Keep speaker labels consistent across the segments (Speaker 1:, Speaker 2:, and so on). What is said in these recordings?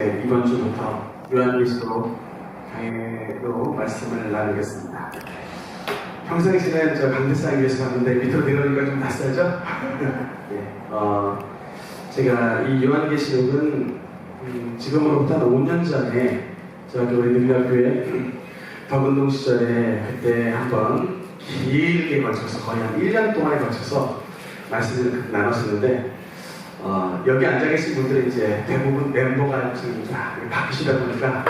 Speaker 1: 네, 이번 주부터 요한계시록 강해로 말씀을 나누겠습니다. 평상시에는 저 강대상에 위해서 봤는데 밑으로 내려오니까 좀 낯설죠? 네, 제가 이 요한계시록은 지금으로부터 한 5년 전에 저기 우리 능력교회 덕운동 시절에 그때 한번 길게 걸쳐서 거의 한 1년 동안에 걸쳐서 말씀을 나눴었는데 여기 앉아 계신 분들은 이제 대부분 멤버가 지금 바뀌시다 보니까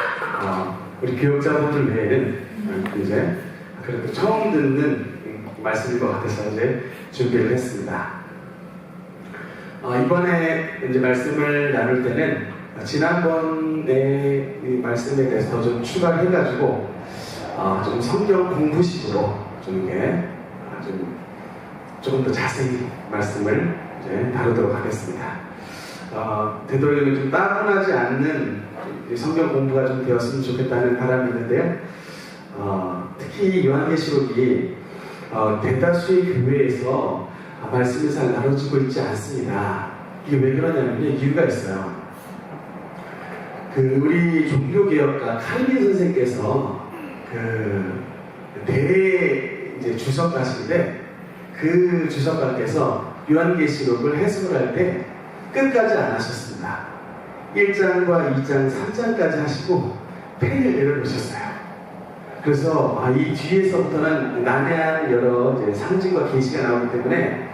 Speaker 1: 우리 교육자분들 외에는 이제 그래도 처음 듣는 말씀인 것 같아서 이제 준비를 했습니다. 이번에 이제 말씀을 나눌 때는 지난번에 이 말씀에 대해서 더 좀 추가해가지고 좀 성경 공부식으로 좀 이게 조금 더 자세히 말씀을 이제 다루도록 하겠습니다. 되도록이면 좀 따분하지 않는 성경 공부가 좀 되었으면 좋겠다는 바람이 있는데요. 특히 요한계시록이 대다수의 교회에서 말씀이 잘 나눠지고 있지 않습니다. 이게 왜 그러냐면요, 이유가 있어요. 우리 종교개혁가 칼빈 선생께서 대회 이제 주석가신데 그 주석가께서 요한계시록을 해석을 할 때 끝까지 안 하셨습니다. 1장과 2장, 3장까지 하시고 펜을 내려놓으셨어요. 그래서 이 뒤에서부터는 난해한 여러 이제 상징과 계시가 나오기 때문에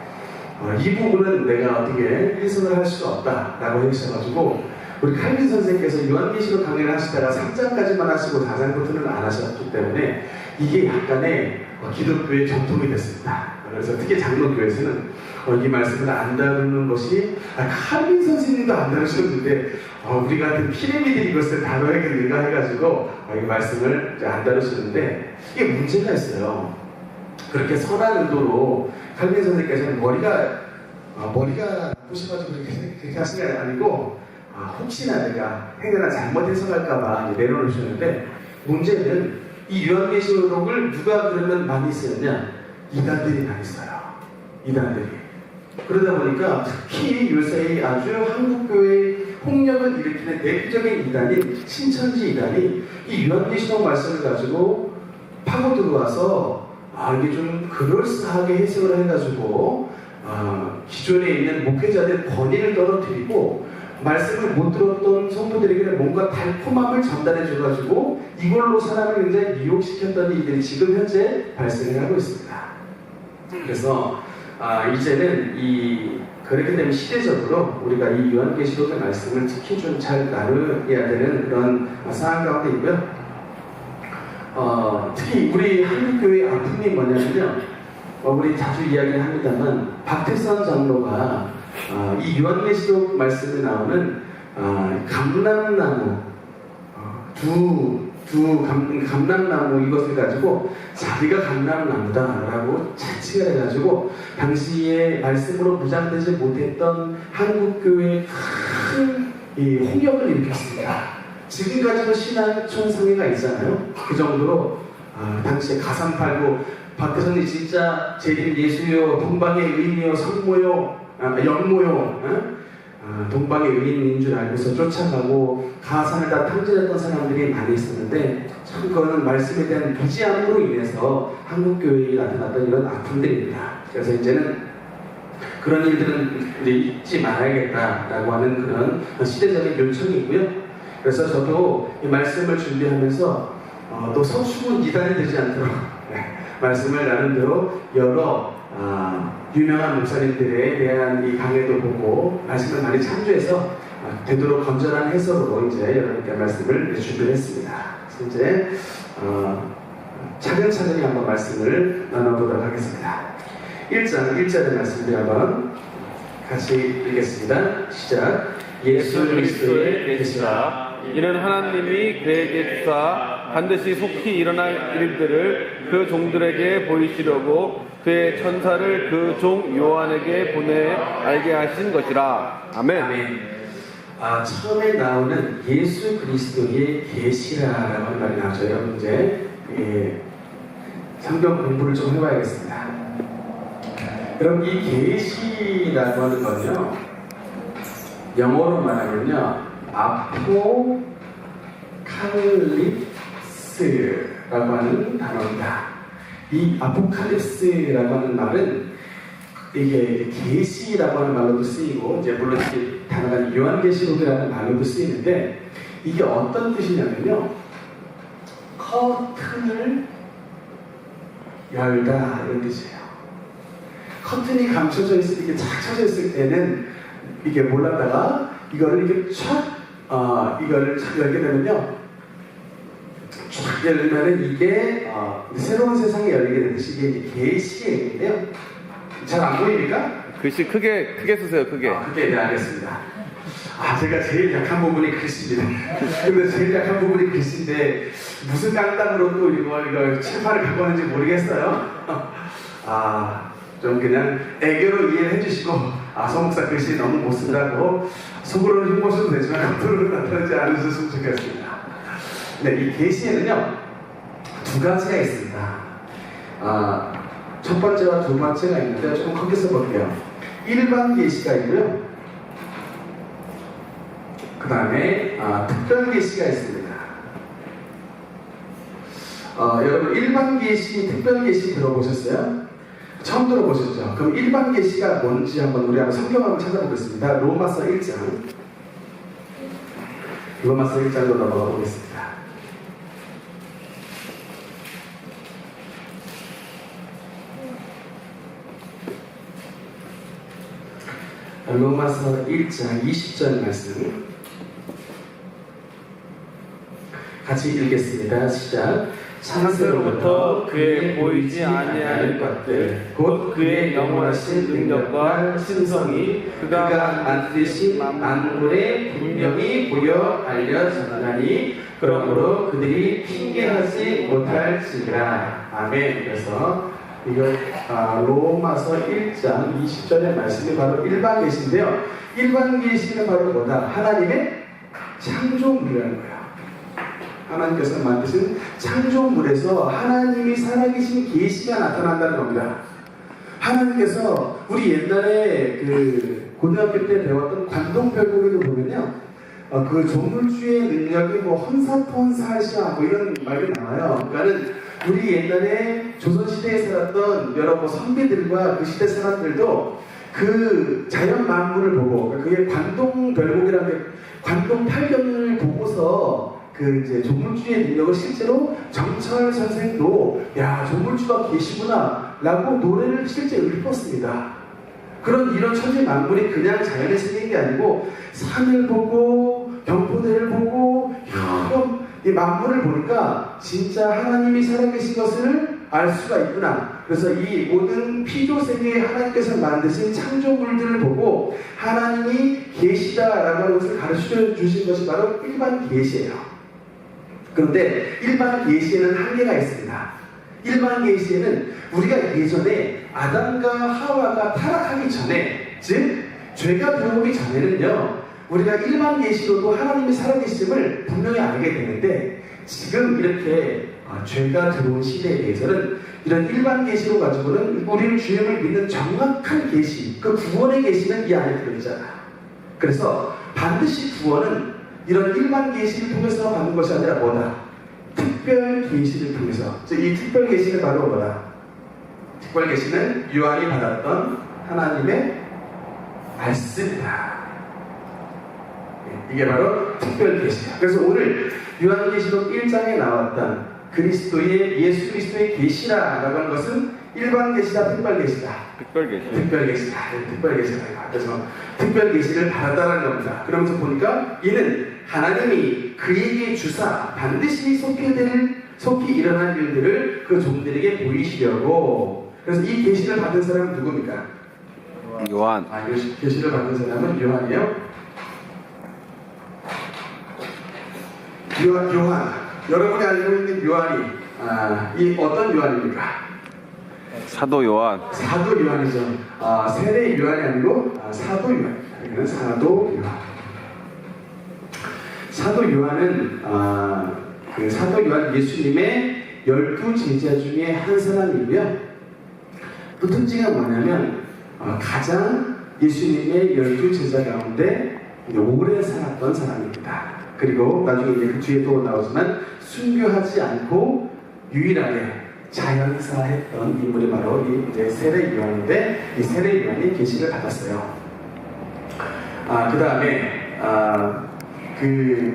Speaker 1: 이 부분은 내가 어떻게 해석을 할 수가 없다라고 하셔가지고 우리 칼빈 선생께서 요한계시록 강의를 하시다가 3장까지만 하시고 4장부터는 안 하셨기 때문에 이게 약간의 기독교의 전통이 됐습니다. 그래서 특히 장로교에서는 이 말씀을 안 다루는 것이 칼빈 선생님도 안 다루셨는데 우리 같은 피레미드 이것을 다뤄야겠는가 해가지고 이 말씀을 안 다루시는데 이게 문제가 있어요. 그렇게 선한 의도로 칼빈 선생님께서는 머리가 부셔가지고 그렇게 하신 게 아니고 혹시나 내가 행여나 잘못 해석할까봐 내려놓으셨는데 문제는 이 요한계시록을 누가 그러면 많이 쓰느냐? 이단들이 많이 써요. 이단들이. 그러다 보니까 특히 요새 아주 한국교회의 폭력을 일으키는 대표적인 이단인 신천지 이단이 이 요한계시록 말씀을 가지고 파고 들어와서 이게 좀 그럴싸하게 해석을 해가지고 기존에 있는 목회자들의 권위를 떨어뜨리고 말씀을 못 들었던 성도들에게는 뭔가 달콤함을 전달해줘가지고 이걸로 사람을 굉장히 미혹시켰던 일들이 지금 현재 발생을 하고 있습니다. 그래서 이제는 그렇기 때문에 시대적으로 우리가 이 요한계시록의 말씀을 특히 좀 잘 나눠야 되는 그런 상황 가운데 있고요. 특히 우리 한국교회의 아픔이 뭐냐면요, 우리 자주 이야기를 합니다만 박태선 장로가 이 요한계시록 말씀에 나오는 감람나무 감람나무 이것을 가지고 자기가 감람나무다라고 자칭을 해가지고 당시에 말씀으로 무장되지 못했던 한국교회의 큰 홍역을 일으켰습니다. 지금까지도 신앙촌성회가 있잖아요. 그 정도로 당시에 가산 팔고 박태선이 진짜 제일 예수요, 동방의 의인이요, 성모요, 영모요, 동방의 의인인 줄 알고서 쫓아가고 가산을 다 탕진했던 사람들이 많이 있었는데 참 그거는 말씀에 대한 무지함으로 인해서 한국교회에 나타났던 이런 아픔들입니다. 그래서 이제는 그런 일들은 이제 잊지 말아야겠다라고 하는 그런 시대적인 요청이 있고요. 그래서 저도 이 말씀을 준비하면서 또 서충은 이단이 되지 않도록 말씀을 나름대로 여러 유명한 목사님들에 대한 이 강의도 보고 말씀을 많이 참조해서 되도록 건전한 해석으로 이제 여러분께 말씀을 준비했습니다. 그래서 이제 차근차근히 한번 말씀을 나눠보도록 하겠습니다. 1장 1절의 말씀을 한번 같이 읽겠습니다. 시작.
Speaker 2: 예수 그리스도의 계시라. 이는 하나님이 그에게 주사 반드시 속히 일어날 일들을 그 종들에게 보이시려고 그의 천사를 그 종 요한에게 보내 알게 하신 것이라. 아멘.
Speaker 1: 아멘. 처음에 나오는 예수 그리스도의 계시라라고 하는 말이 나오죠. 여러분 이제 성경 공부를 좀 해봐야겠습니다. 여러분 이 계시라고 하는 건요, 영어로 말하면요 아포칼립스라고 하는 단어입니다. 이 아포칼립스라고 하는 말은 이게 계시라고 하는 말로도 쓰이고 이제 물론 이 단어가 요한계시록이라는 말로도 쓰이는데 이게 어떤 뜻이냐면요, 커튼을 열다 이런 뜻이에요. 커튼이 감춰져 있을 이렇게 착 쳐져 있을 때는 이게 몰랐다가 이거를 이렇게 이거를 착 열게 되면요, 쫙 열면은 이게 새로운 세상이 열리게 되듯이 이게 계시의 얘기인데요. 잘 안 보입니까?
Speaker 2: 글씨 크게 쓰세요. 크게.
Speaker 1: 크게. 네, 알겠습니다. 제가 제일 약한 부분이 글씨입니다. 근데 제일 약한 부분이 글씨인데 무슨 깡당으로 또 이걸 칠판을 갖고 왔는지 모르겠어요. 좀 그냥 애교로 이해해 주시고 서목사 글씨 너무 못 쓴다고 속으로는 흉보셔도 되지만 겉으로는 나타나지 않으셨으면 좋겠습니다. 네, 이 계시에는요 두 가지가 있습니다. 첫 번째와 두 번째가 있는데 조금 크게 써볼게요. 일반 계시가 있고요, 그 다음에 특별 계시가 있습니다. 여러분 일반 계시, 특별 계시 들어보셨어요? 처음 들어보셨죠? 그럼 일반 계시가 뭔지 우리 한번 성경 한번 찾아보겠습니다. 로마서 1장. 로마서 1장으로 넘어가 보겠습니다. 로마서 1장 20절 말씀 같이 읽겠습니다. 시작.
Speaker 2: 창세로부터 그의 보이지 아니할 것들 곧 그의 영원하신 능력과 신성이 그가 만드신 만물에 분명히 보여 알려졌나니 그러므로 그들이 핑계하지 못할지니라.
Speaker 1: 아멘. 그래서 이거 로마서 1장 20절의 말씀이 바로 일반 계시인데요. 일반 계시는 바로 뭐다? 하나님의 창조물이라는 거예요. 하나님께서 만드신 창조물에서 하나님이 살아계신 계시가 나타난다는 겁니다. 하나님께서 우리 옛날에 고등학교 때 배웠던 관동별곡에도 보면요, 그 조물주의 능력이 헌사투헌사하시아 이런 말이 나와요. 그러니까는 우리 옛날에 조선시대에 살았던 여러 선비들과 그 시대 사람들도 그 자연 만물을 보고, 그게 관동별곡이라는 게 관동팔경을 보고서 이제 조물주의 능력을 실제로 정철 선생도 조물주가 계시구나 라고 노래를 실제 읊었습니다. 이런 천지 만물이 그냥 자연에 생긴 게 아니고 산을 보고 경포대를 보고 여러 이 만물을 보니까 진짜 하나님이 살아계신 것을 알 수가 있구나. 그래서 이 모든 피조세계에 하나님께서 만드신 창조물들을 보고 하나님이 계시다라고 하는 것을 가르쳐 주신 것이 바로 일반 계시예요. 그런데 일반 계시에는 한계가 있습니다. 일반 계시에는 우리가 예전에 아담과 하와가 타락하기 전에, 즉 죄가 들어오기 전에는요, 우리가 일반 계시로도 하나님이 살아계심을 분명히 알게 되는데, 지금 이렇게 죄가 들어온 시대에 대해서는 이런 일반 계시로 가지고는 우리를 주님을 믿는 정확한 계시, 그 구원의 계시는 이 안에 들어있잖아. 그래서 반드시 구원은 이런 일반 계시를 통해서 받는 것이 아니라 뭐다? 특별 계시를 통해서. 이 특별 계시는 바로 뭐다? 특별 계시는 요한이 받았던 하나님의 말씀이다. 이게 바로 특별 계시야. 그래서 오늘 요한계시록 1장에 나왔던 예수 그리스도의 계시라라고 하는 것은 일반 계시다, 특별 계시다.
Speaker 2: 특별 계시.
Speaker 1: 특별 계시다. 특별 계시다. 그래서 특별 계시를 받았다는 겁니다. 그러면서 보니까 이는 하나님이 그에게 주사 반드시 속히 일어날 일들을 그 종들에게 보이시려고. 그래서 이 계시를 받은 사람은 누굽니까?
Speaker 2: 요한.
Speaker 1: 계시를 받은 사람은 요한이에요. 요한. 여러분이 알고 있는 요한이 이 어떤 요한입니까?
Speaker 2: 사도 요한.
Speaker 1: 사도 요한이죠. 세례 요한이 아니고 사도 요한입니다. 그러니까 사도 요한. 사도 요한은 사도 요한 예수님의 12제자 중에 한 사람이고요. 또 특징은 뭐냐면 가장 예수님의 12제자 가운데 오래 살았던 사람입니다. 그리고 나중에 이제 그 뒤에 또 나오지만 순교하지 않고 유일하게 자연사했던 인물이 바로 이 이제 세례 요한인데, 이 세례 요한이 계시를 받았어요. 그 다음에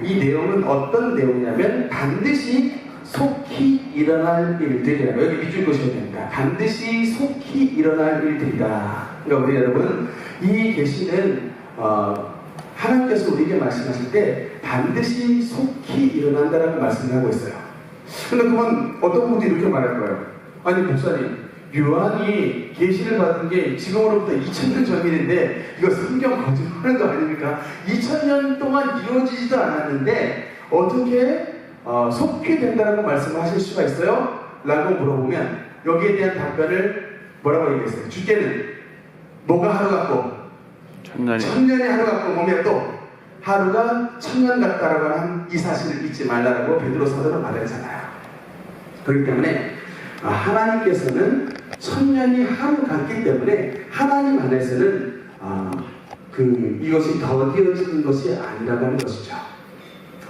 Speaker 1: 이 내용은 어떤 내용이냐면 반드시 속히 일어날 일들이라고, 여기 밑줄 그으셔야 됩니다. 반드시 속히 일어날 일들이다. 그러니까 우리 여러분, 이 계시는 하나님께서 우리에게 말씀하실 때 반드시 속히 일어난다라고 말씀을 하고 있어요. 근데 그건 어떤 분들이 이렇게 말할 거예요. 아니 목사님, 요한이 계시를 받은 게 지금으로부터 2000년 전 일인데 이거 성경 거짓말하는 거 아닙니까? 2000년 동안 이루어지지도 않았는데 어떻게 속히 된다라고 말씀을 하실 수가 있어요? 라고 물어보면 여기에 대한 답변을 뭐라고 얘기했어요? 주께는 뭐가 하루 같고 천년의 하루 같고 보면 또 하루가 천년 같다라고 하는 이 사실을 잊지 말라라고 베드로 사도는 말했잖아요. 그렇기 때문에 하나님께서는 천년이 하루 같기 때문에 하나님 안에서는 이것이 더디어지는 것이 아니라고 하는 것이죠.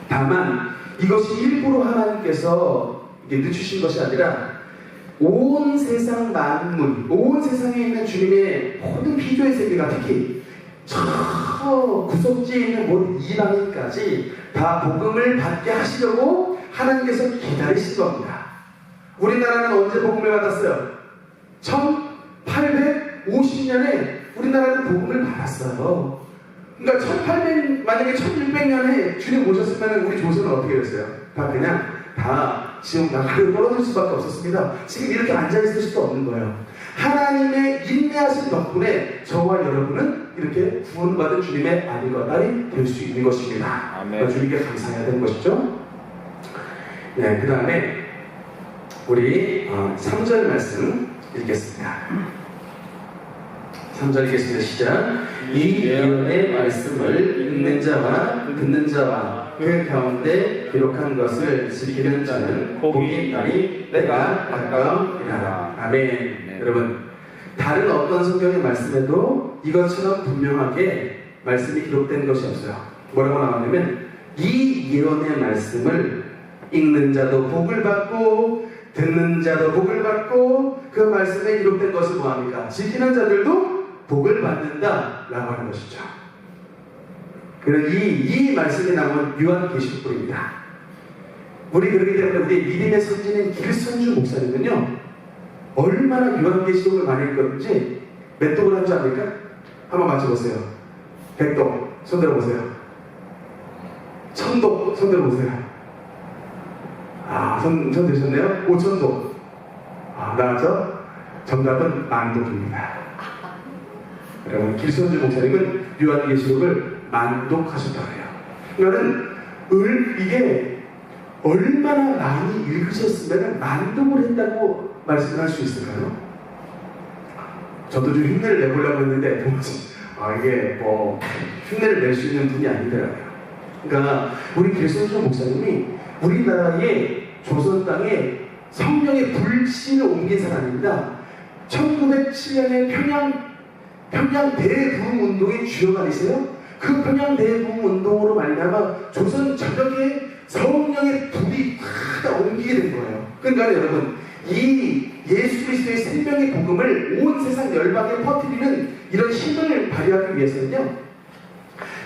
Speaker 1: 다만 이것이 일부러 하나님께서 늦추신 것이 아니라 온 세상 만물, 온 세상에 있는 주님의 모든 피조의 세계가 특히 저 구석지에 있는 모든 이방인까지 다 복음을 받게 하시려고 하나님께서 기다리신 겁니다. 우리나라는 언제 복음을 받았어요? 1850년에 우리나라는 복음을 받았어요. 그러니까 만약에 1600년에 주님 오셨으면 우리 조선은 어떻게 됐어요? 다 지금 나가로 떨어질 수밖에 없었습니다. 지금 이렇게 앉아있을 수도 없는 거예요. 하나님의 인내하신 덕분에 저와 여러분은 이렇게 구원받은 주님의 아들과 딸이 될 수 있는 것입니다.
Speaker 2: 아멘.
Speaker 1: 주님께 감사해야 되는 것이죠. 네, 그 다음에 우리 3절 말씀 읽겠습니다. 3절 읽겠습니다. 시작. 이 예언의 말씀을 읽는 자와 듣는 자와 그 가운데 기록한 것을 지키는 자는 복이 있나니 내가 가까우리라. 아멘. 여러분, 다른 어떤 성경의 말씀에도 이것처럼 분명하게 말씀이 기록된 것이 없어요. 뭐라고 나왔냐면 이 예언의 말씀을 읽는 자도 복을 받고 듣는 자도 복을 받고 그 말씀에 기록된 것을 뭐합니까? 지키는 자들도 복을 받는다라고 하는 것이죠. 그런 이 말씀이 나온 요한계시록입니다. 우리 그렇기 때문에 우리 믿음의 선진인 길선주 목사님은요, 얼마나 요한계시록을 많이 읽었는지 몇 독을 한 줄 압니까? 한번 맞춰보세요. 100독 손 들어보세요. 1000독 손 들어보세요. 손 드셨네요? 5000독. 나왔죠? 정답은 10,000독입니다. 여러분, 길선주 목사님은 요한계시록을 10,000독 하셨다고 해요. 그러니까 이게 얼마나 많이 읽으셨으면 10,000독을 했다고 말씀할 수 있을까요? 저도 좀 흉내를 내보려고 했는데 도무지 이게 흉내를 낼 수 있는 분이 아니더라고요. 그러니까 우리 길선주 목사님이 우리나라의 조선 땅에 성령의 불신을 옮긴 사람입니다. 1907년에 평양 대부흥 운동의 주역이 아니세요? 그 평양 대부흥 운동으로 말미암아 조선 전역에 성령의 불이 다 옮기게 된 거예요. 그러니까 여러분, 이 예수 그리스도의 생명의 복음을 온 세상 열방에 퍼뜨리는 이런 힘을 발휘하기 위해서는요,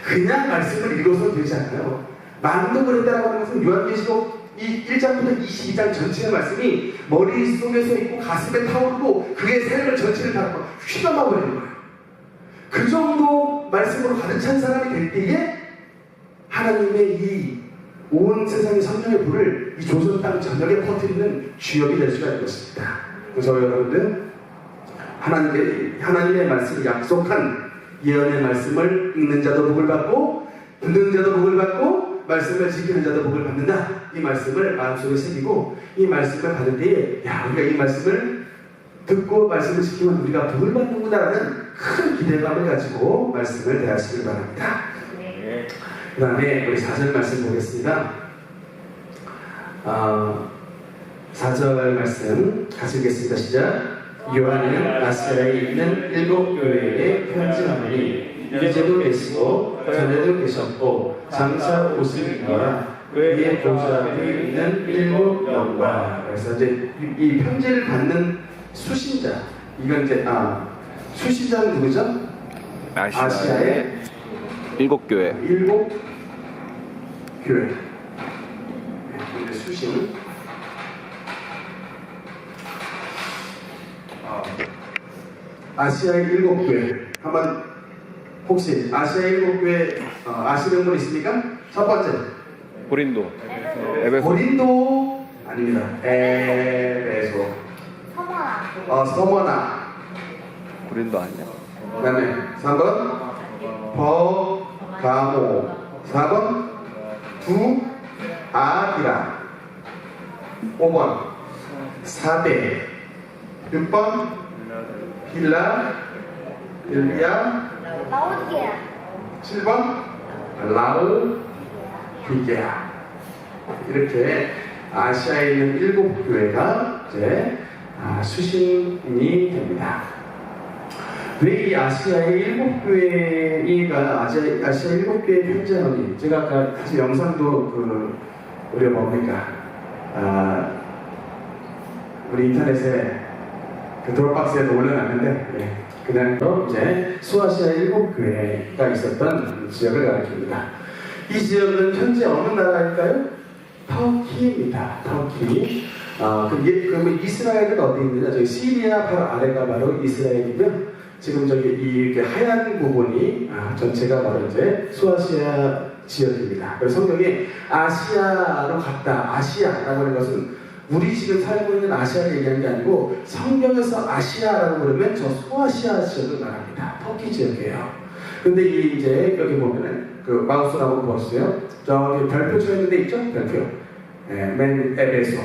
Speaker 1: 그냥 말씀을 읽어서 되지 않아요. 10,000독을 했다고 하는 것은 요한계시록 이 1장부터 22장 전체의 말씀이 머릿속에서 있고 가슴에 타오르고 그의 삶을 전체를 다 휘감아버리는 거예요. 그 정도 말씀으로 가득 찬 사람이 될 때에 하나님의 이 온 세상의 성령의 불을 이 조선 땅 전역에 퍼뜨리는 주역이 될 수가 있는 것입니다. 그래서 여러분들, 하나님의 말씀이 약속한 예언의 말씀을 읽는 자도 복을 받고 듣는 자도 복을 받고 말씀을 지키는 자도 복을 받는다. 이 말씀을 마음속에 새기고 이 말씀을 받을 때에 우리가 이 말씀을 듣고 말씀을 지키면 우리가 복을 받는구나라는 큰 기대감을 가지고 말씀을 대하시길 바랍니다.
Speaker 2: 네.
Speaker 1: 그 다음에 우리 4절 말씀 보겠습니다. 4절 말씀 같이 읽겠습니다. 시작. 요한은 아시아에 있는 7 교회에 편지하노니 이제도 계시고 전에도 계셨고 장차 오시리라. 그의 보좌 앞에 있는 일곱 영과. 그래서 이제 이 편지를 받는 수신자, 이건 이제 수신자는 누구죠? 아시아의
Speaker 2: 일곱 교회.
Speaker 1: 일곱 교회. 수신. 아시아의 일곱 교회. 한번 혹시 아시아의 일곱 교회 아시는 분 있습니까? 첫 번째.
Speaker 2: 고린도. 에베소.
Speaker 1: 고린도 아닙니다. 에베소. 서머나.
Speaker 2: 고린도 아니야?
Speaker 1: 그 다음에 3번 버가모. 4번 두아디라. 5번 사대. 6번 빌라델비아. 7번 라오디게아. 이렇게 아시아에 있는 일곱 교회가 이제 수신이 됩니다. 왜 이 아시아의 일곱 교회가 아시아 일곱 교회 편지하니, 제가 아까 사실 영상도 우리가 뭡니까 우리 인터넷에 드롭박스에도 올려놨는데, 그냥 이제 소아시아 일곱 교회가 있었던 지역을 가리킵니다. 이 지역은 현재 어느 나라일까요? 터키입니다. 터키. 그러면 이스라엘은 어디 있느냐? 저기 시리아 바로 아래가 바로 이스라엘이고요. 지금 저기 이렇게 하얀 부분이 전체가 바로 이제 소아시아 지역입니다. 그래서 성경이 아시아로 갔다. 아시아라고 하는 것은 우리 지금 살고 있는 아시아를 얘기하는 게 아니고, 성경에서 아시아라고 그러면 저 소아시아 지역을 말합니다. 터키 지역이에요. 근데 이제 여기 보면은 그 마우스를 한번 보세요. 저기 별표 쳐있는 데 있죠? 별표. 맨 에베소.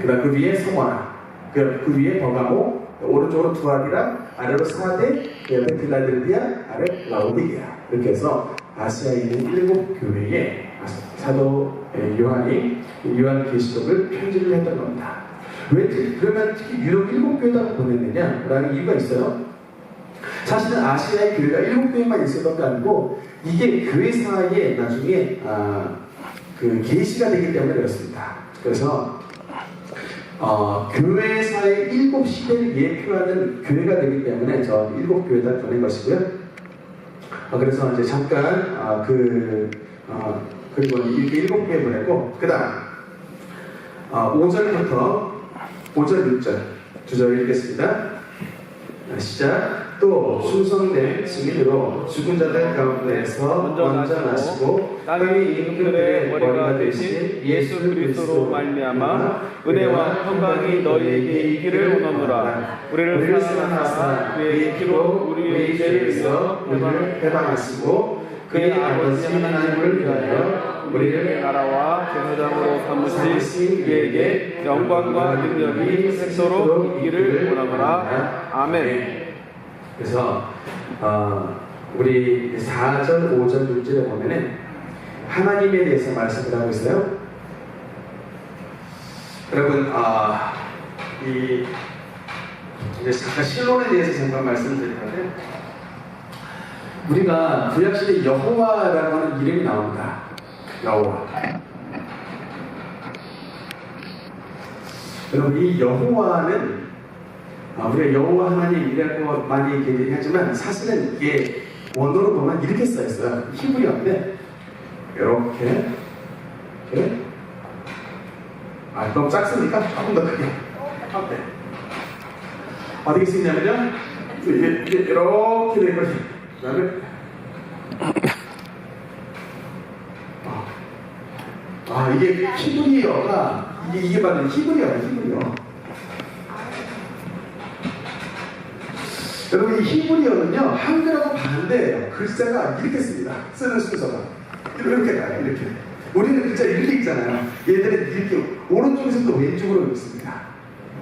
Speaker 1: 그다음 그 위에 서머나. 그 위에 버가모. 오른쪽으로 두아디라, 아래로 사대, 옆에 빌라델비아, 아래 라오디게아. 이렇게 해서 아시아에 있는 일곱 교회에 사도 요한이 요한계시록을 편지를 했던 겁니다. 왜 그러면 특히 유럽 일곱 교회다 보냈느냐라는 이유가 있어요. 사실은 아시아의 교회가 일곱 교회만 있었던 게 아니고, 이게 교회 사이에 나중에 그 계시가 되기 때문에 그렇습니다. 그래서 교회사의 일곱 시대를 예표하는 교회가 되기 때문에 저 일곱 교회다 보낸 것이고요. 그래서 이제 잠깐 그리고 이렇게 일곱 교회 보내고, 그 다음 5절부터 5절 6절 두 절 읽겠습니다. 시작. 또 충성된 증인으로 죽은 자들 가운데서 먼저 나시고 땅의 임금들의 머리가 되신 예수 그리스도로 말미암아 은혜와 평강이 너희에게 있기를 원하노라. 우리를 사랑하사 그의 피로 우리의 죄를 위하여 우리를 해방하시고 그의 아버지 하나님을 위하여 우리를 나라와 제사장으로 삼으신 그에게 영광과 능력이 세도록 있기를 원하노라. 아멘. 그래서 우리 4절, 5절, 6절에 보면은 하나님에 대해서 말씀을 하고 있어요. 여러분, 이제 잠깐 실론에 대해서 잠깐 말씀드릴 건데, 우리가 구약시대 여호와라고 하는 이름이 나옵니다. 여호와. 여러분, 이 여호와는 우리가 여호와 하나님이라고 많이 얘기하지만, 사실은 이게 원어로 보면 이렇게 써있어요. 히브리어인데 이렇게 너무 작습니까? 조금 더 크게. 어떻게 쓰냐면요, 이게 이렇게 된 거지. 그 다음에 이게 히브리어가 이게 바로 히브리어예요. 여러분, 이 히브리어는요, 한글하고 반대예요. 글자가 이렇게 씁니다. 쓰는 순서가 이렇게 가요. 이렇게. 우리는 글자 이렇게 읽잖아요. 얘들은 이렇게 오른쪽에서부터 왼쪽으로 읽습니다.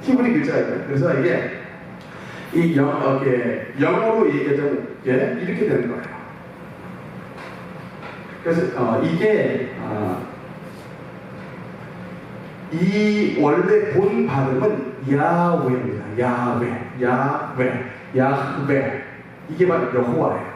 Speaker 1: 히브리 글자가 있어요. 그래서 이게 영어로 얘기하자면 이렇게 되는 거예요. 그래서 이게 이 원래 본 발음은 야훼입니다. 야훼. 이게 바로 여호와예요.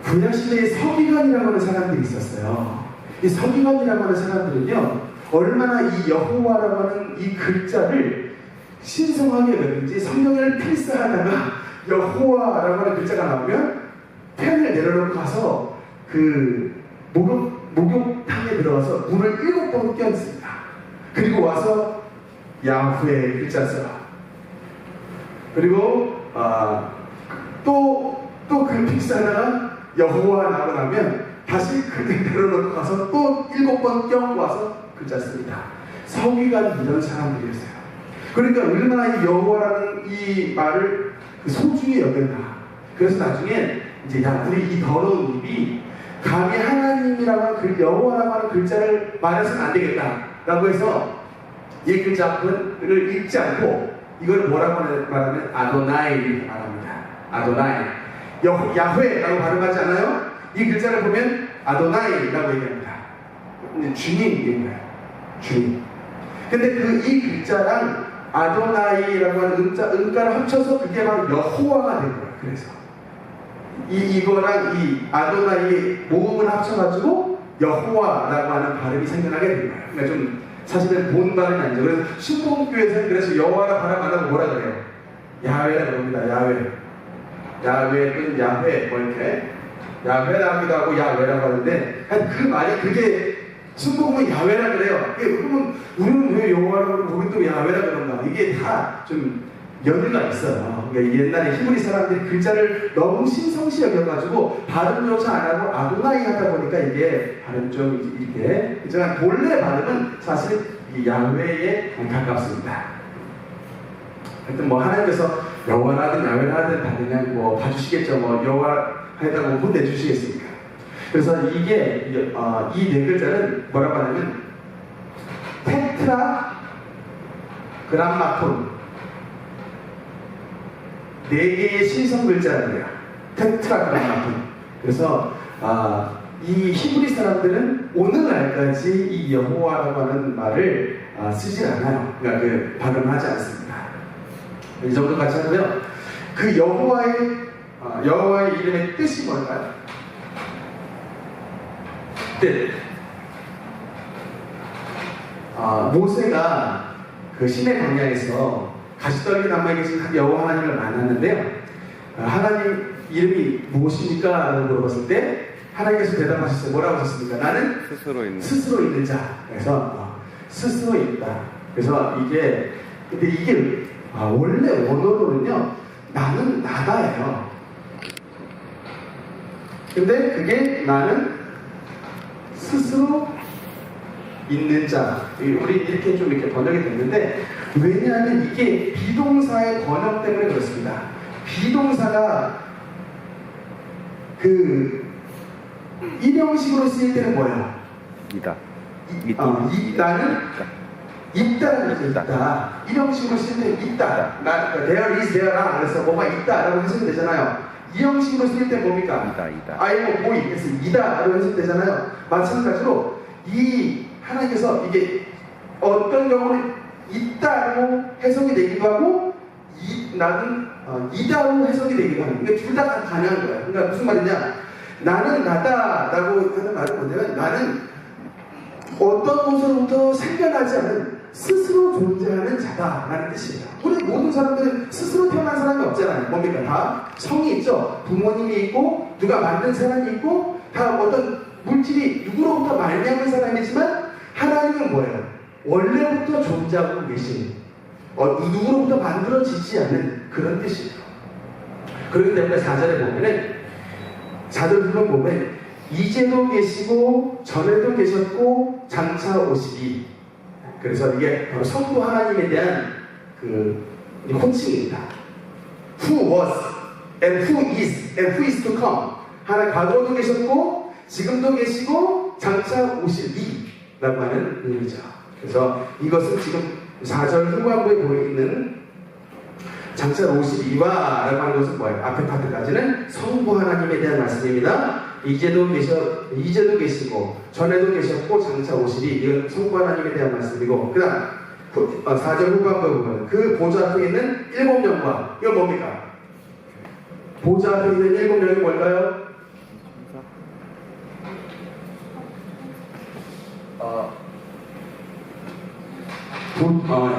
Speaker 1: 구약시대에 서기관이라고 하는 사람들이 있었어요. 이 서기관이라고 하는 사람들은요, 얼마나 이 여호와라고 하는 이 글자를 신성하게 여겼는지 성경을 필사하다가 여호와라고 하는 글자가 나오면 펜을 내려놓고 가서 그 목욕탕에 들어가서 물을 7번 끼얹습니다. 그리고 와서 야훼 글자 써라. 그리고 또 그 필사하다가 여호와 나고 나면 다시 그때 내려놓고 가서 또 7번 껴 와서 글자 씁니다. 서기관 이런 사람들이었어요. 그러니까 얼마나 이 여호와라는 이 말을 소중히 여겼나. 그래서 나중에 이제 우리 이 더러운 입이 감히 하나님이라고 하는 여호와라고 하는 글자를 말해서는 안 되겠다라고 해서 이 글자를 읽지 않고 이걸 뭐라고 말하면 아도나이를 말합니다. 아도나이. 야훼라고 발음하지 않아요? 이 글자를 보면 아도나이라고 얘기합니다. 주님입니다. 주님. 근데 이 글자랑 아도나이라고 하는 음가를 합쳐서 그게 바로 여호와가 된 거예요. 그래서 이거랑 이 아도나이의 모음을 합쳐가지고 여호와라고 하는 발음이 생겨나게 된 거예요. 그러니까 좀 사실은 본 발음이 아니죠. 그래서 신봉교에서는 그래서 여호와라 발음 안 하고 뭐라 그래요? 야훼라고 합니다. 야훼는 야훼 뭐 이렇게 야훼라기도 하고 야훼라고 하는데 그 말이 그게 순복음은 야훼라 그래요. 그러면 우리는 왜 여호와라고 그러고 우리 또 야훼라 그런가? 이게 다 좀 연유가 있어요. 그러니까 옛날에 히브리 사람들이 글자를 너무 신성시 여겨가지고 발음조차 안 하고 아도나이 하다 보니까 이게 발음 좀 이렇게 그렇지만 본래 발음은 사실 이 야훼에 가깝습니다. 하여튼 뭐 하나님께서 여호와라든 야훼라든 다 그냥 뭐 봐주시겠죠. 뭐 여호와 하다고 혼내주시겠습니까? 그래서 이게 이 네 글자는 뭐라고 하냐면 테트라 그람마톤 4개의 신성 글자예요. 테트라 그람마톤. 그래서 이 히브리 사람들은 오늘날까지 이 여호와라고 하는 말을 쓰질 않아요. 그러니까 그 발음하지 않습니다. 이 정도 같이 하면 그 여호와의 이름의 뜻이 뭘까요? 뜻. 모세가 그 시내 광야에서 가시떨기 나무에 계신 여호와 하나님을 만났는데요. 하나님 이름이 무엇입니까? 라고 물어봤을 때 하나님께서 대답하셨어요. 뭐라고 하셨습니까? 나는 스스로 있는 자. 그래서 스스로 있다. 그래서 근데 이게 원래 원어로는요, 나는 나다예요. 근데 그게 나는 스스로 있는 자. 우리 이렇게 좀 이렇게 번역이 됐는데, 왜냐하면 이게 비동사의 번역 때문에 그렇습니다. 비동사가 그 일형식으로 쓰일 때는 뭐예요? 나는 있다라는 거죠. 있다. 일형식으로 쓰일 때는 있다. there is, there are. 그래서 뭐가 있다라고 해석이 되잖아요. 이 형식으로 쓰일 때 뭡니까? 뭐 있겠어. 이다라고 해석이 되잖아요. 마찬가지로 이 하나님께서 이게 어떤 경우는 있다고 해석이 되기도 하고 나는 이다로 해석이 되기도 하는 거예요. 둘 다 가능한 거예요. 그러니까 무슨 말이냐? 나는 나다라고 하는 말은 뭐냐면 나는 어떤 곳으로부터 생겨나지 않은 스스로 존재하는 자다라는 뜻이에요. 우리 모든 사람들은 스스로 태어난 사람이 없잖아요. 뭡니까? 다 성이 있죠. 부모님이 있고 누가 만든 사람이 있고 다 어떤 물질이 누구로부터 말미암은 사람이지만 하나님은 뭐예요? 원래부터 존재하고 계신 누구로부터 만들어지지 않는 그런 뜻이에요. 그렇기 때문에 4절에 보면은 4절 보면 이제도 계시고 전에도 계셨고 장차 오시리. 그래서 이게 바로 성부 하나님에 대한 그 호칭입니다. Who was and who is and who is to come. 하나님 과거도 계셨고 지금도 계시고 장차 오시리라고 하는 의미죠. 그래서 이것은 지금 4절 후반부에 보이는 장차 오시리와 라고 하는 것은 뭐예요? 앞에 파트까지는 성부 하나님에 대한 말씀입니다. 이제도 계시고 전에도 계셨고 장차 오시리. 이건 성부 하나님에 대한 말씀이고, 그 다음 4절 후반부 부분 그 보좌 앞에 있는 7영과 이건 뭡니까? 보좌 앞에 있는 7영이 뭘까요?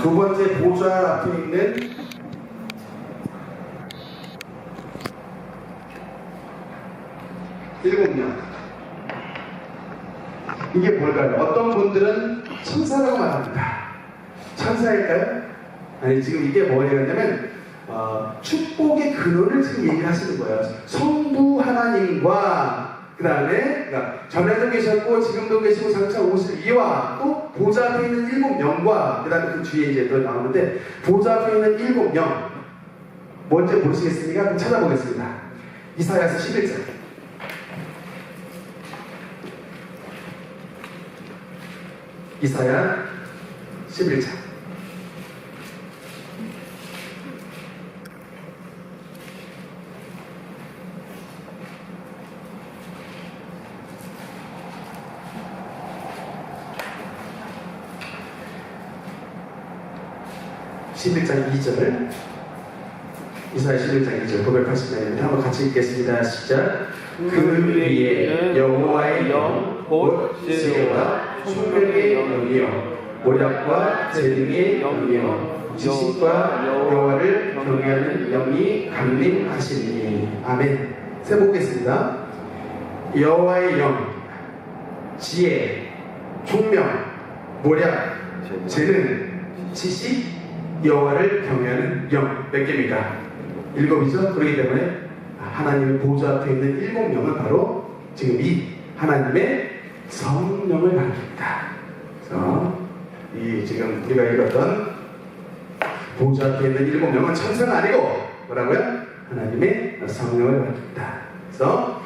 Speaker 1: 두 번째 보좌 앞에 있는 일곱 명. 이게 뭘까요? 어떤 분들은 천사라고 말합니다. 천사일까요? 아니, 지금 이게 뭐냐면 축복의 근원을 지금 얘기하시는 거예요. 성부 하나님과 그 다음에 그러니까 전에도 계셨고 지금도 계시고 장차 오실 이와 또 보좌 앞에 있는 7영과 그 다음에 그 뒤에 이제 또 나오는데 보좌 앞에 있는 7영 뭔지 모르시겠습니까? 그럼 찾아보겠습니다. 이사야서 11장 이사야 11장 이사야 11장 2절 고백하시면 한번 같이 읽겠습니다. 시작. 그 위에 여호와의 영 곧 지혜와 총명의 영이요 모략과 재능의 영이요 지식과 여호와를 경외하는 영이 강림하시니. 아멘. 세 보겠습니다. 여호와의 영, 지혜, 총명, 모략, 재능, 지식, 여호와를 경외하는 영. 몇 개입니까? 7이죠. 그렇기 때문에 하나님의 보좌 앞에 있는 7영은 바로 지금 이 하나님의 성령을 밝힙니다. 그래서 이 지금 우리가 읽었던 보좌 앞에 있는 7영은 천사가 아니고 뭐라고요? 하나님의 성령을 밝힙니다. 그래서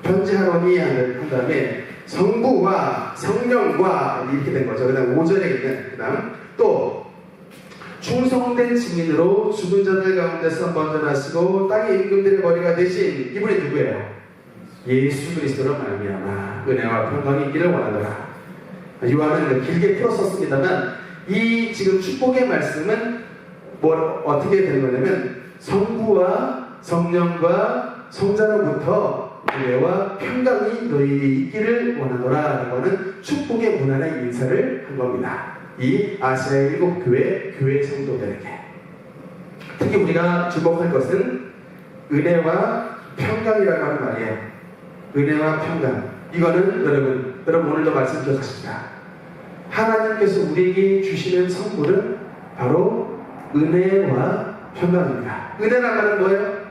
Speaker 1: 편지하노니 한 다음에 성부와 성령과 이렇게 된 거죠. 그 다음 5절에 있는 그 다음 또 충성된 증인으로 죽은 자들 가운데서 먼저 나시고 땅의 임금들의 머리가 되신 이분이 누구예요? 예수 그리스도로 말미암아 은혜와 평강이 있기를 원하노라. 요한은 길게 풀었었습니다만 이 지금 축복의 말씀은 어떻게 되는 거냐면 성부와 성령과 성자로부터 은혜와 평강이 너희에게 있기를 원하노라 라는 것은 축복의 무난한 인사를 한 겁니다. 이 아시아의 7교회 교회 성도들에게 특히 우리가 주목할 것은 은혜와 평강이라고 하는 말이에요. 은혜와 평강. 이거는 여러분 오늘도 말씀 기억하십니다. 하나님께서 우리에게 주시는 선물은 바로 은혜와 평강입니다. 은혜란 말은 뭐예요?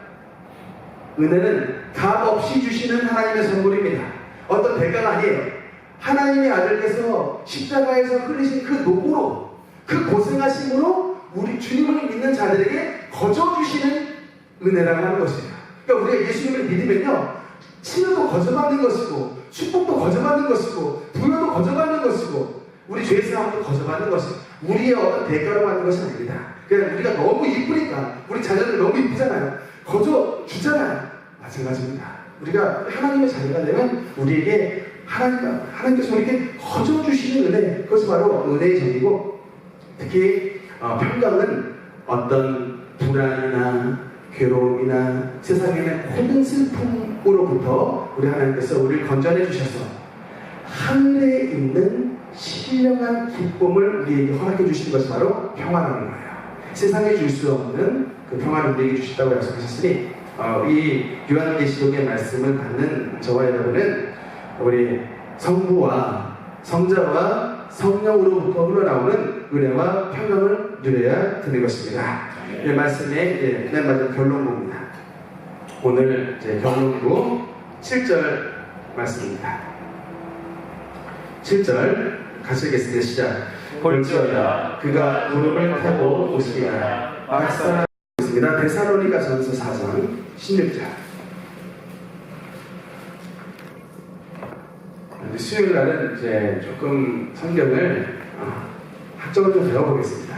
Speaker 1: 은혜는 값 없이 주시는 하나님의 선물입니다. 어떤 대가가 아니에요. 하나님의 아들께서 십자가에서 흘리신 그 노고로 그 고생하심으로 우리 주님을 믿는 자들에게 거저주시는 은혜라고 하는 것이에요. 그러니까 우리가 예수님을 믿으면요 치료도 거저받는 것이고 축복도 거저받는 것이고 부여도 거저받는 것이고 우리 죄사함도 거저받는 것이고 우리의 어떤 대가로 받는 것이 아닙니다. 그냥 우리가 너무 이쁘니까 우리 자녀들 너무 이쁘잖아요. 거저 주잖아요. 마찬가지입니다. 우리가 하나님의 자녀가 되면 우리에게 하나님께서 우리에게 거저 주시는 은혜, 그것이 바로 은혜의 정의고 특히 평강은 어떤 불안이나 괴로움이나 세상에는 모든 슬픔으로부터 우리 하나님께서 우리를 건져내 주셔서 하늘에 있는 신령한 기쁨을 우리에게 허락해 주시는 것이 바로 평화라는 거예요. 세상에 줄 수 없는 그 평화를 우리에게 주신다고 약속하셨으니 이 요한계시록의 말씀을 받는 저와 여러분은 우리 성부와 성자와 성령으로부터 흘러나오는 은혜와 평강을 누려야 되는 것입니다. 이 말씀의 은혜 받은 결론부입니다. 오늘 이제 결론부 7절 말씀입니다. 7절 같이 읽겠습니다. 시작. 볼지어다 그가 무릎을 타고 오시리라. 악사라 있습니다. 데살로니가 전서 4장 16절. 수요일 날은 이제 조금 성경을 학적을 좀 배워보겠습니다.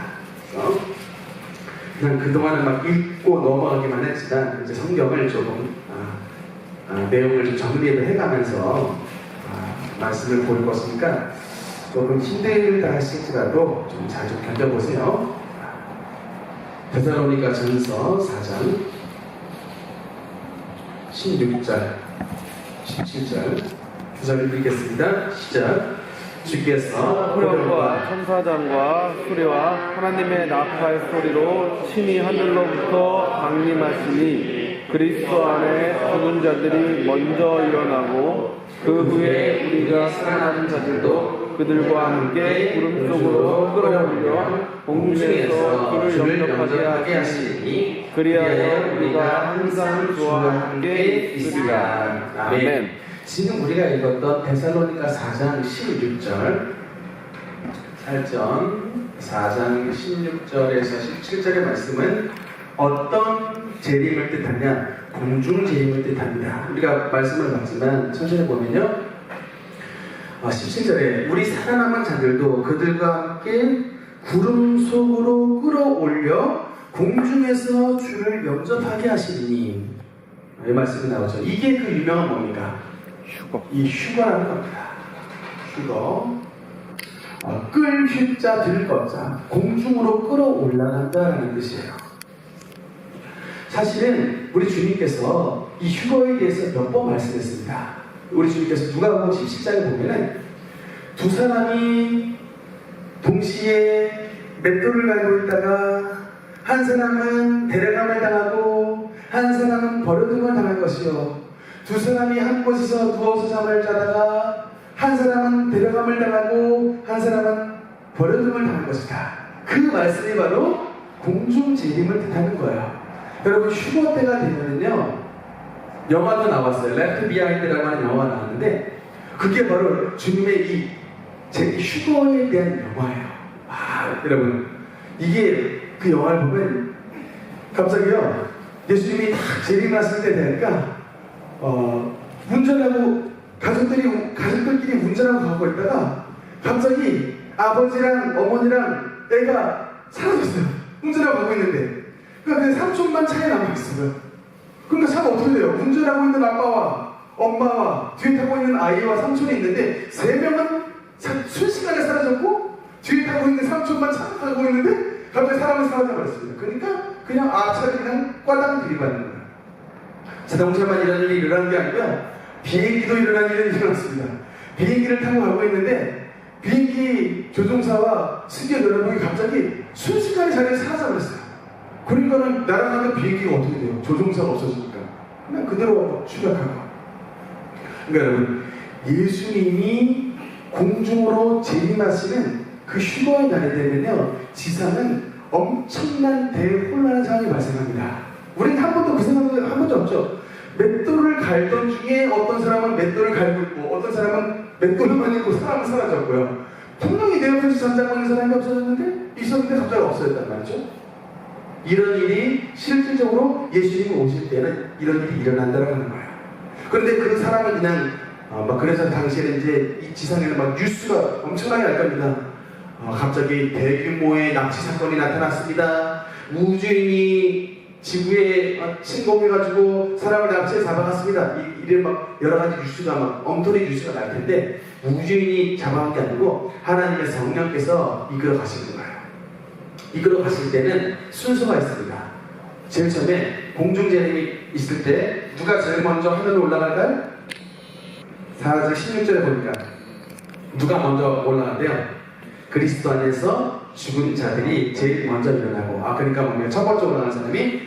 Speaker 1: 그냥 그동안은 막 읽고 넘어가기만 했지만 이제 성경을 조금 내용을 좀 정리를 해가면서 말씀을 볼 것이니까 조금 힘들다 하실지라도 좀 잘 좀 견뎌보세요. 데살로니가 전서 4장 16절 17절 구절을 읽겠습니다. 시작. 주께서
Speaker 2: 호령과 천사장과 수레와 하나님의 나팔 소리로 친히 하늘로부터 강림하시니 그리스도 안에 죽은 자들이 먼저 일어나고 그 후에 우리가 살아남은 자들도 그들과 함께 구름 속으로 끌어올려 공중에서 그를 영접하게 하시니 그리하여 우리가 항상 주와 함께 있으리라. 아멘.
Speaker 1: 지금 우리가 읽었던 데살로니가 4장 16절 4장 16절에서 17절의 말씀은 어떤 재림을 뜻하냐? 공중 재림을 뜻합니다. 우리가 말씀을 봤지만 천천히 보면요 17절에 우리 살아남은 자들도 그들과 함께 구름 속으로 끌어올려 공중에서 주를 영접하게 하시니 이 말씀이 나오죠. 이게 그 유명한 뭡니까?
Speaker 2: 휴거.
Speaker 1: 이 휴거라는 겁니다. 휴거. 끌 휴자 들 거자 공중으로 끌어올라간다라는 뜻이에요. 사실은 우리 주님께서 이 휴거에 대해서 몇 번 말씀했습니다. 우리 주님께서 누가복음 17장에 보면은 두 사람이 동시에 맷돌을 갈고 있다가 한 사람은 데려감을 당하고 한 사람은 버려둠을 당할 것이요 두 사람이 한 곳에서 누워서 잠을 자다가 한 사람은 데려감을 당하고 한 사람은 버려둠을 당할 것이다. 그 말씀이 바로 공중 재림을 뜻하는 거예요. 여러분 휴거 때가 되면은요 영화도 나왔어요. 레프트 비하인드라고 하는 영화가 나왔는데 그게 바로 주님의 이 휴거에 대한 영화예요. 여러분 이게 그 영화를 보면 갑자기요 예수님이 딱 재림났을 때 되니까 운전하고 가족들끼리 운전하고 가고 있다가 갑자기 아버지랑 어머니랑 애가 사라졌어요. 운전하고 가고 있는데 그러니까 3초만 차이 남아있어요. 그러니까 차가 어떻게 돼요? 운전하고 있는 아빠와 엄마와 뒤에 타고 있는 아이와 삼촌이 있는데 세 명은 순식간에 사라졌고 뒤에 타고 있는 삼촌만 차를 타고 있는데 갑자기 사람은 사라져버렸습니다. 그러니까 그냥 차를 그냥 꽈당 들이받는 거예요. 자동차만 이런 일이 일어나는 게 아니고요 비행기도 일어난 일이 일어났습니다. 비행기를 타고 가고 있는데 비행기 조종사와 승객 여러분이 갑자기 순식간에 자리에서 사라져버렸어요. 그러니까는 날아가는 비행기가 어떻게 돼요? 조종사가 없어지니까 그냥 그대로 추락하고. 그러니까 여러분 예수님이 공중으로 재림하시는 그 휴거의 날이 되면요 지상은 엄청난 대혼란한 상황이 발생합니다. 우리는 한 번도 그 생각은 한 번도 없죠. 맷돌을 갈던 중에 어떤 사람은 맷돌을 갈고 있고 어떤 사람은 맷돌만 있고 사람은 사라졌고요. 분명히 내 옆에서 잠자고 있는 사람이 없어졌는데 있었는데 갑자기 없어졌단 말이죠. 이런 일이 실질적으로 예수님이 오실 때는 이런 일이 일어난다고 하는 거예요. 그런데 그 사람은 그냥 그래서 당시에는 이제 이 지상에는 막 뉴스가 엄청나게 날 겁니다. 갑자기 대규모의 납치 사건이 나타났습니다. 우주인이 지구에 침공해가지고 사람을 납치해 잡아갔습니다. 이런 막 여러 가지 뉴스가 막 엉터리 뉴스가 날 텐데 우주인이 잡아간 게 아니고 하나님의 성령께서 이끌어 가시는 거예요. 이끌어 가실 때는 순서가 있습니다. 제일 처음에 공중재림이 있을 때 누가 제일 먼저 하늘로 올라갈까요? 4장 16절에 보니까 누가 먼저 올라간대요? 그리스도 안에서 죽은 자들이 제일 먼저 일어나고 그러니까 보면 첫 번째 올라가는 사람이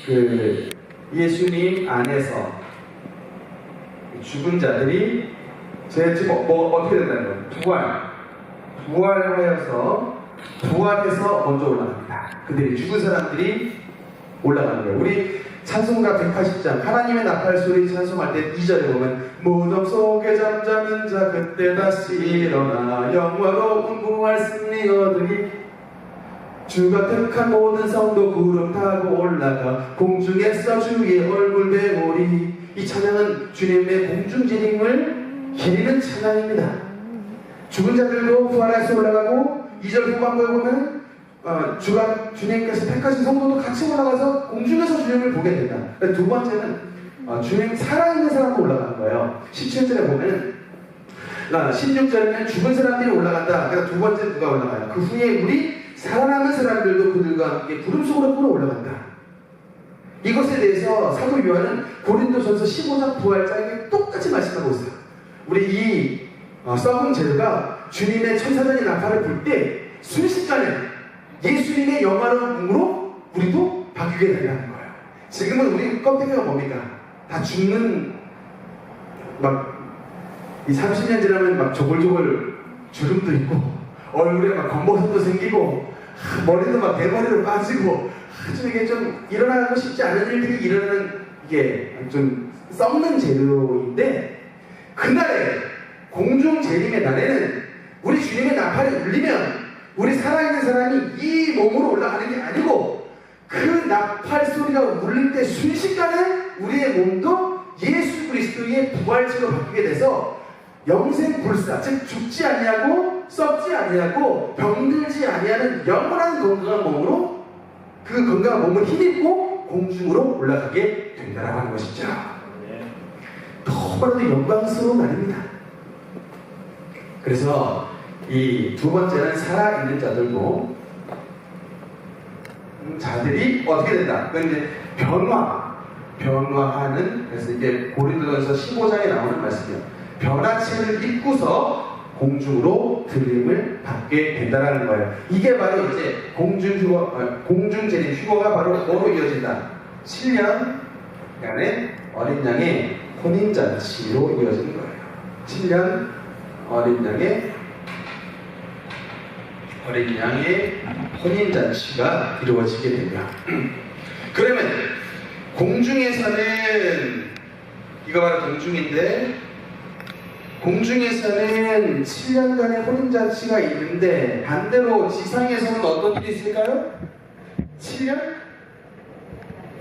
Speaker 1: 그 예수님 안에서 죽은 자들이 제일 어떻게 된다는 거예요? 부활하여서 부활해서 먼저 올라갑니다. 그들이 죽은 사람들이 올라가는 거예요. 우리 찬송가 180장 하나님의 나팔 소리 찬송할 때 2절에 보면 무덤 속에 잠자는 자 그때 다시 일어나 영화로운 부활 승리 얻으리 주가 택한 모든 성도 구름 타고 올라가 공중에서 주의 얼굴 배우리. 이 찬양은 주님의 공중재림을 기리는 찬양입니다. 죽은 자들도 부활해서 올라가고 2절 후반부에 보면 주님께서 택하신 성도도 같이 올라가서 공중에서 주님을 보게 된다. 두 번째는 주님 살아있는 사람도 올라가는 거예요. 17절에 보면 16절에는 죽은 사람들이 올라간다. 그러니까 두 번째 누가 올라가요? 그 후에 우리 살아남은 사람들도 그들과 함께 구름 속으로 끌어올라간다. 이것에 대해서 사도 요한은 고린도전서 15장 부활장에 똑같이 말씀하고 있어요. 우리 이 썩은 재료가 주님의 천사장의 나팔을 불 때 순식간에 예수님의 영화로운 몸으로 우리도 바뀌게 된다는 거예요. 지금은 우리 껍데기가 뭡니까? 다 죽는 이 30년 지나면 막 조글조글 주름도 있고 얼굴에 막 검버섯도 생기고 머리도 막 대머리로 빠지고 좀 이게 좀 일어나고 싶지 않은 일들이 일어나는 이게 좀 썩는 재료인데 그날에 공중 재림의 날에는 우리 주님의 나팔이 울리면 우리 살아있는 사람이 이 몸으로 올라가는 게 아니고 그 나팔 소리가 울릴 때 순식간에 우리의 몸도 예수 그리스도의 부활체로 바뀌게 돼서 영생 불사, 즉 죽지 아니하고 썩지 아니하고 병들지 아니하는 영원한 건강한 몸으로 그 건강한 몸을 힘입고 공중으로 올라가게 된다라고 하는 것이죠. 너무나도 영광스러운 날입니다. 그래서 이 두 번째는 살아있는 자들도 자들이 어떻게 된다? 그건 이제 변화하는, 그래서 이게 고린도전서 15장에 나오는 말씀이에요. 변화체를 입고서 공중으로 들림을 받게 된다라는 거예요. 이게 바로 이제 공중재림 휴거가 바로 뭐로 이어진다? 7년간의 어린 양의 혼인잔치로 이어지는 거예요. 7년 어린 양의 혼인잔치가 이루어지게 됩니다. 그러면 공중에서는 이거 바로 공중인데 공중에서는 7년간의 혼인잔치가 있는데 반대로 지상에서는 어떤 일이 있을까요? 7년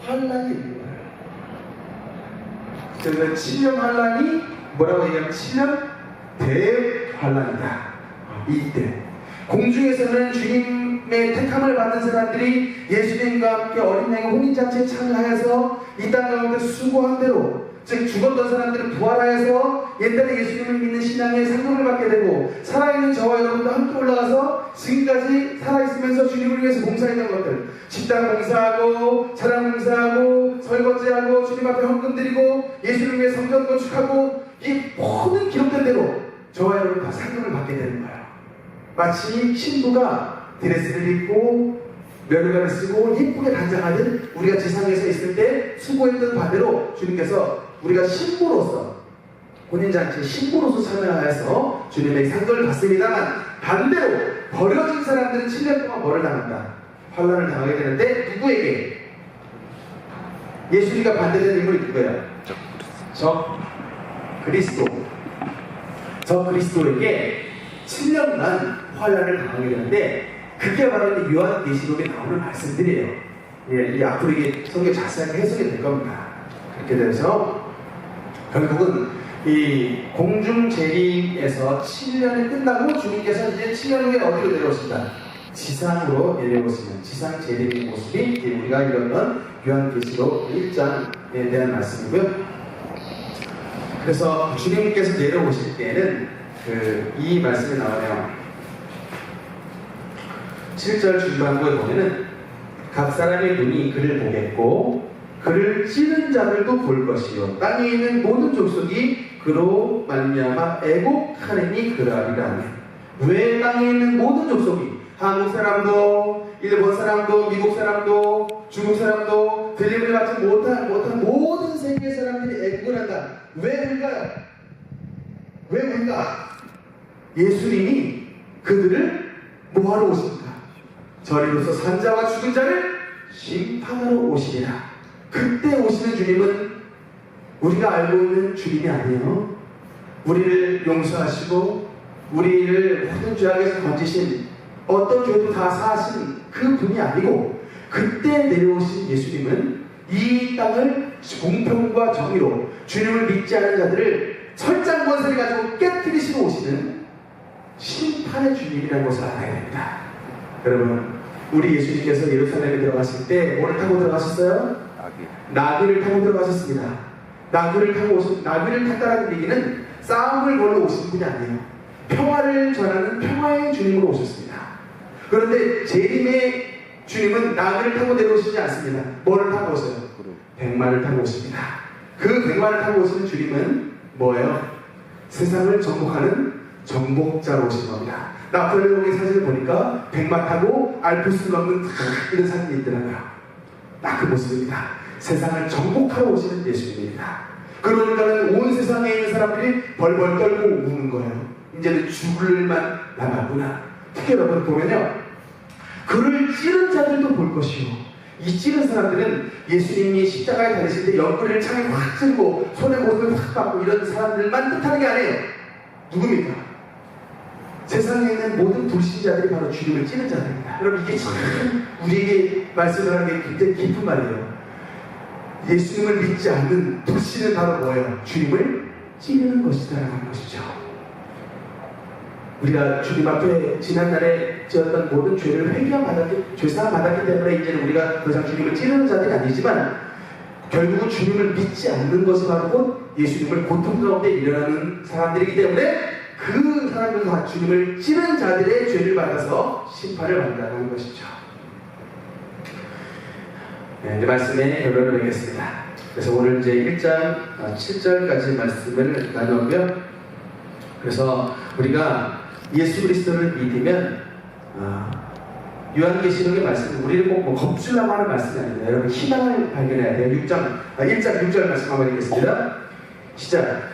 Speaker 1: 환란이 있는 거예요. 그래서 7년 환란이 뭐라고 얘기하면 7년 대환란이다. 이때 공중에서는 주님의 택함을 받은 사람들이 예수님과 함께 어린 양의 혼인잔치에 참여하여서 이 땅 가운데 수고한 대로, 즉 죽었던 사람들은 부활하여서 옛날에 예수님을 믿는 신앙의 상급을 받게 되고 살아있는 저와 여러분도 함께 올라가서 지금까지 살아있으면서 주님을 위해서 봉사했던 것들, 식당 봉사하고 차량 봉사하고 설거지하고 주님 앞에 헌금 드리고 예수님을 위해 성전 건축하고 이 모든 기록된 대로 저와 여러분 다 상급을 받게 되는 거예요. 마치 신부가 드레스를 입고 면류관을 쓰고 예쁘게 단장하듯 우리가 지상에서 있을 때 수고했던 바대로 주님께서 우리가 신부로서 혼인잔치의 신부로서 참여하여서 주님의 상급을 받습니다만 반대로 버려진 사람들은 7년 동안 뭐를 당한다? 환란을 당하게 되는데 누구에게? 예수님과 반대되는 인물이 누구예요? 저 그리스도에게 7년간 환란을 당하게 되는데 그게 바로 요한계시록에 나오는 말씀들이에요. 이 앞으로 이게 성경 자세하게 해석이 될 겁니다. 그렇게 돼서 결국은 이 공중재림에서 7년이 끝나고 주님께서 이제 7년 후에 어디로 내려오신다? 지상으로 내려오시는 지상 재림의 모습이 우리가 읽었던 요한계시록 1장에 대한 말씀이고요. 그래서 주님께서 내려오실 때는 이 말씀이 나오네요. 7절 중반부에 보면은 각 사람의 눈이 그를 보겠고 그를 찌른 자들도 볼 것이요 땅에 있는 모든 족속이 그로 말미암아 애곡하느니 그러하리라. 왜 땅에 있는 모든 족속이, 한국 사람도 일본 사람도 미국 사람도 중국 사람도 들림을 받지 못한 모든 세계 사람들이 애국을 한다. 왜 우리가 예수님이 그들을 뭐하러 오십니까? 저리로서 산자와 죽은 자를 심판하러 오시리라. 그때 오시는 주님은 우리가 알고 있는 주님이 아니에요. 우리를 용서하시고 우리를 모든 죄악에서 건지신, 어떤 죄도 다 사하신 그 분이 아니고 그때 내려오신 예수님은 이 땅을 공평과 정의로 주님을 믿지 않은 자들을 철장 권세를 가지고 깨뜨리시러 오시는 심판의 주님이라는 것을 알아야 됩니다. 여러분, 우리 예수님께서 예루살렘에 들어갔을 때 뭐를 타고 들어가셨어요? 나귀를 타고 들어가셨습니다. 나귀를 탔다라는 얘기는 싸움을 걸러 오신 분이 아니에요. 평화를 전하는 평화의 주님으로 오셨습니다. 그런데 재림의 주님은 나귀를 타고 내려오시지 않습니다. 뭐를 타고 오세요? 백마를 타고 오십니다. 그 백마를 타고 오시는 주님은 뭐예요? 세상을 정복하는 정복자로 오신 겁니다. 나폴레옹의 사진을 보니까 백마 타고 알프스를 넘는 이런 사진이 있더라고요. 딱 그 모습입니다. 세상을 정복하러 오시는 예수님입니다. 그러니까는 온 세상에 있는 사람들이 벌벌 떨고 우는 거예요. 이제는 죽을 만 남았구나. 특히 여러분 보면요, 그를 찌른 자들도 볼 것이요, 이 찌른 사람들은 예수님이 십자가에 달리실 때 옆구리를 창에 확 찔고 손에 못을 확 받고 이런 사람들만 뜻하는 게 아니에요. 누굽니까? 세상에 있는 모든 불신자들이 바로 주님을 찌른 자들입니다. 여러분, 이게 참 우리에게 말씀을 하는 게 굉장히 깊은 말이에요. 예수님을 믿지 않는 불신은 바로 뭐예요? 주님을 찌르는 것이다라고 하는 것이죠. 우리가 주님 앞에 지난날에 지었던 모든 죄를 죄사함 받았기 때문에 이제는 우리가 더 이상 주님을 찌르는 자들이 아니지만, 결국은 주님을 믿지 않는 것이 바로 곧 예수님을 고통 가운데 일어나는 사람들이기 때문에 그 사람들과 주님을 찌른 자들의 죄를 받아서 심판을 받는다는 것이죠. 네, 이제 말씀의 결론을 맺겠습니다. 그래서 오늘 이제 1장 7절까지 말씀을 나누고요. 그래서 우리가 예수 그리스도를 믿으면 요한계시록의 말씀, 우리를 꼭 겁주려고 하는 말씀이 아닙니다. 여러분, 희망을 발견해야 돼요. 1장 6절 말씀 한번 읽겠습니다. 시작.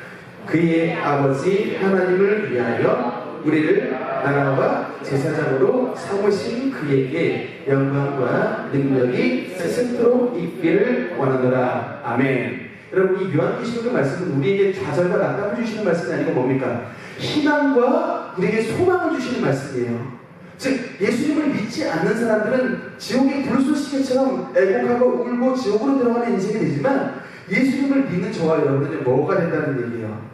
Speaker 1: 그의 아버지 하나님을 위하여 우리를 나라와 제사장으로 삼으신 그에게 영광과 능력이 세세토록 있기를 원하노라. 아멘. 여러분, 이 요한계시록의 말씀은 우리에게 좌절과 낙담을 주시는 말씀이 아니고 뭡니까? 희망과 우리에게 소망을 주시는 말씀이에요. 즉, 예수님을 믿지 않는 사람들은 지옥의 불쏘시개처럼 애곡하고 울고 지옥으로 들어가는 인생이 되지만, 예수님을 믿는 저와 여러분은 뭐가 된다는 얘기예요?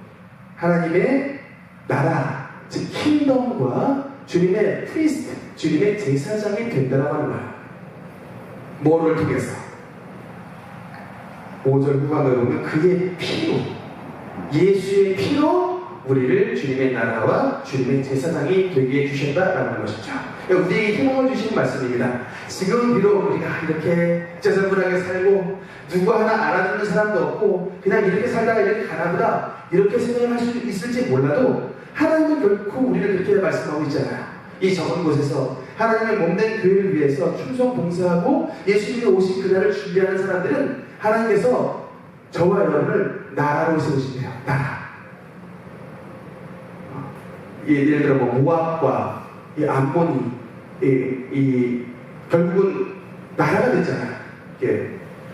Speaker 1: 하나님의 나라, 즉 킹덤과 주님의 프리스트, 주님의 제사장이 된다라고 하는 거예요. 뭐를 통해서? 5절 후반부에 보면 그의 피로, 예수의 피로 우리를 주님의 나라와 주님의 제사장이 되게 해주셨다라는 것이죠. 우리에게 희망을 주시는 말씀입니다. 지금 비록 우리가 이렇게 재산불하게 살고 누구 하나 알아주는 사람도 없고 그냥 이렇게 살다가 이렇게 가나보다 이렇게 생각할 수 있을지 몰라도, 하나님은 결코 우리를 그렇게 말씀하고 있잖아요. 이 적은 곳에서 하나님의 몸된 교회를 위해서 충성 봉사하고 예수님이 오신 그날을 준비하는 사람들은 하나님께서 저와 여러분을 나라로 세우신대요. 나라. 예를 들어 모압과 이 암몬이 결국은 나라가 됐잖아요.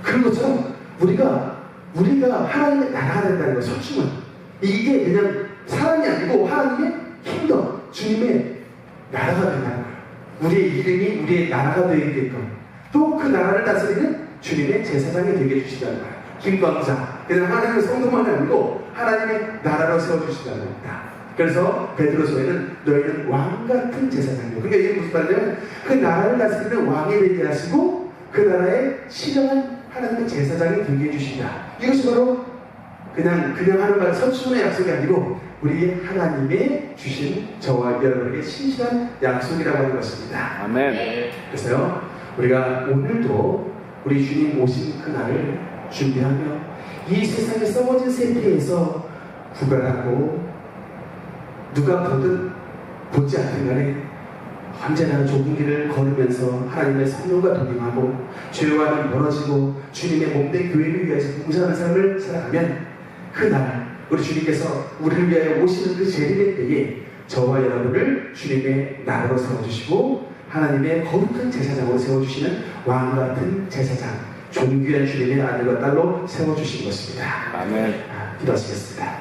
Speaker 1: 그런 것처럼 우리가 하나님의 나라가 된다는 거예요. 서충은 이게 그냥 사람이 아니고 하나님의 킹덤, 주님의 나라가 된다는 거예요. 우리의 이름이 우리의 나라가 되게끔, 또 그 나라를 다스리는 주님의 제사장이 되게 해주시다는 거예요. 김광자, 그냥 하나님의 성도만이 아니고 하나님의 나라로 세워주시다는 겁니다. 그래서 베드로서에는 너희는 왕같은 제사장이요. 그러니까 이게 무슨 말이냐면 그 나라를 다스리는 왕이 되게 하시고 그 나라의 신령한 하나님의 제사장이 되게 해주신다. 이것이 바로 그냥 하는 말, 선수의 약속이 아니고 우리 하나님의 주신 저와 여러분에게 신실한 약속이라고 하는 것입니다.
Speaker 2: 아멘.
Speaker 1: 그래서요, 우리가 오늘도 우리 주님 오신 그날을 준비하며 이 세상에 썩어진 세태에서 구별하고 누가 보든 보지 않든 간에 언제나 좁은 길을 걸으면서 하나님의 성령과 동행하고 죄와는 멀어지고 주님의 몸된 교회를 위해서 봉사하는 삶을 살아가면 그날 우리 주님께서 우리를 위하여 오시는 그 재림의 때에 저와 여러분을 주님의 나라로 세워주시고 하나님의 거룩한 제사장으로 세워주시는 왕같은 제사장, 존귀한 주님의 아들과 딸로 세워주신 것입니다.
Speaker 2: 아멘.
Speaker 1: 기도하시겠습니다.